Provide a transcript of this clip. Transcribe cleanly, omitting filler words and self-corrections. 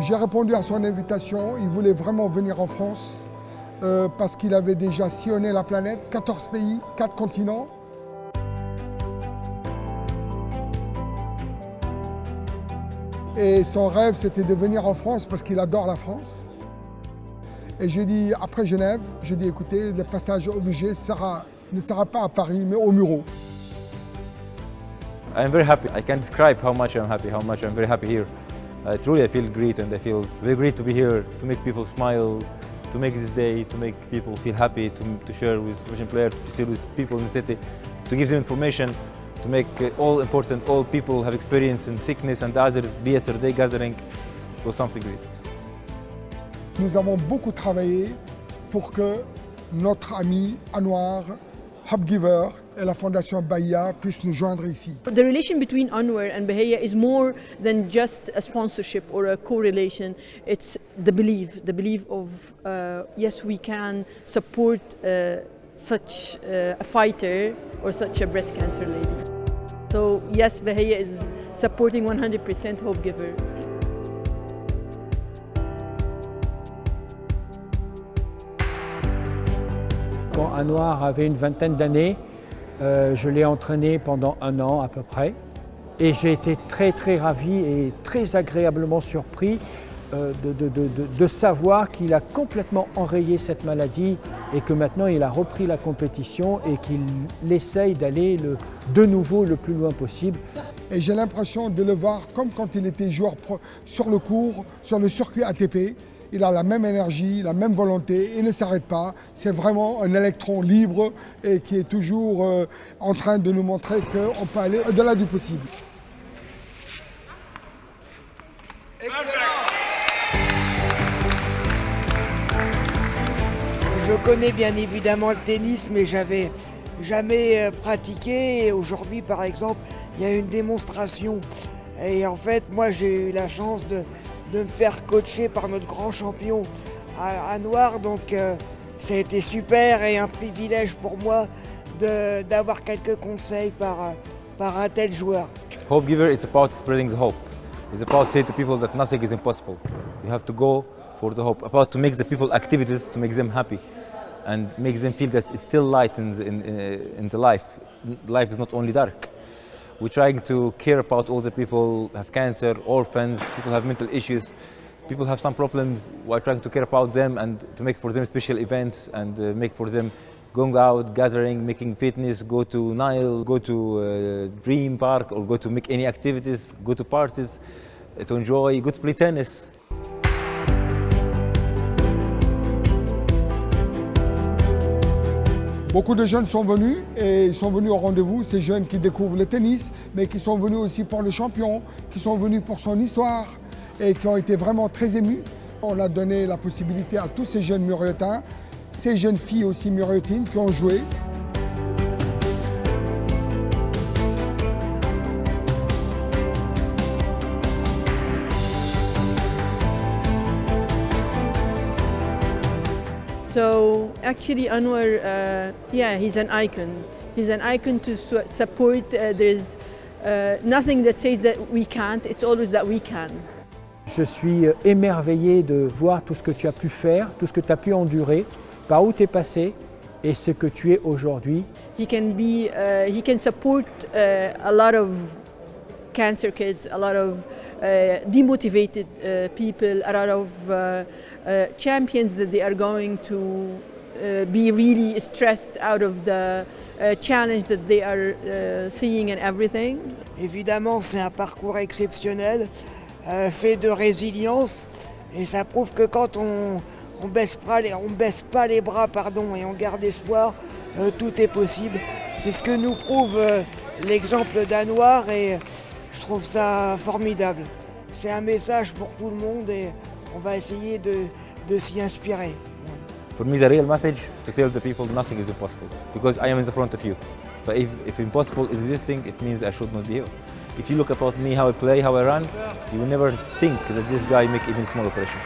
J'ai répondu à son invitation, il voulait vraiment venir en France parce qu'il avait déjà sillonné la planète, 14 pays, 4 continents. Et son rêve, c'était de venir en France parce qu'il adore la France. Et je dis, après Genève, je dis, écoutez, le passage obligé ne sera pas à Paris, mais au Muro. I'm very happy. I can't describe how much I'm happy, how much I'm very happy here. Truly, I feel great, and I feel very great to be here, to make people smile, to make this day, to make people feel happy, to share with professional players, to share with people in the city, to give them information, to make all people have experience in sickness and others. Be yesterday gathering was something great. Nous avons beaucoup travaillé pour que notre ami Anwar, Hubgiver et la Fondation Bahia puissent nous joindre ici. The relation between Anwar and Bahia is more than just a sponsorship or a correlation. It's the belief of yes, we can support such a fighter or such a breast cancer lady. So yes, Bahia is supporting 100% Hopegiver. Quand Anwar avait une vingtaine d'années, je l'ai entraîné pendant 1 an à peu près. Et j'ai été très ravi et très agréablement surpris de savoir qu'il a complètement enrayé cette maladie et que maintenant il a repris la compétition et qu'il essaye d'aller de nouveau le plus loin possible. Et j'ai l'impression de le voir comme quand il était joueur sur le court, sur le circuit ATP. Il a la même énergie, la même volonté, il ne s'arrête pas. C'est vraiment un électron libre et qui est toujours en train de nous montrer qu'on peut aller au-delà du possible. Excellent. Je connais bien évidemment le tennis, mais j'avais jamais pratiqué. Et aujourd'hui, par exemple, il y a une démonstration. Et en fait, moi, j'ai eu la chance de me faire coacher par notre grand champion Anwar, donc ça a été super et un privilège pour moi d'avoir quelques conseils par un tel joueur. Hopegiver is about spreading the hope. It's about saying to people that nothing is impossible. You have to go for the hope. About to make the people activities to make them happy and make them feel that it's still light in the life. Life is not only dark. We're trying to care about all the people who have cancer, orphans, people who have mental issues, people who have some problems. We're trying to care about them and to make for them special events and make for them going out, gathering, making fitness, go to Nile, go to Dream Park or go to make any activities, go to parties, to enjoy, go to play tennis. Beaucoup de jeunes sont venus et ils sont venus au rendez-vous, ces jeunes qui découvrent le tennis, mais qui sont venus aussi pour le champion, qui sont venus pour son histoire et qui ont été vraiment très émus. On a donné la possibilité à tous ces jeunes muriotins, ces jeunes filles aussi muriotines qui ont joué. So actually Anwar, he's an icon. He's an icon to support. There's nothing that says that we can't, it's always that we can. Je suis émerveillé de voir tout ce que tu as pu faire, tout ce que tu as pu endurer, par où tu es passé et ce que tu es aujourd'hui. He can support a lot of cancer kids, a lot of demotivated people, a lot of champions that they are going to be really stressed out of the challenge that they are seeing and everything. Évidemment, c'est un parcours exceptionnel, fait de résilience, et ça prouve que quand on baisse pas les bras et on garde espoir, tout est possible. C'est ce que nous prouve l'exemple d'Anwar et je trouve ça formidable. C'est un message pour tout le monde et on va essayer de s'y inspirer. For me, the real message to tell the people nothing is impossible because I am in the front of you. But if impossible is existing, it means I should not be here. If you look about me, how I play, how I run, you will never think that this guy make even small operation.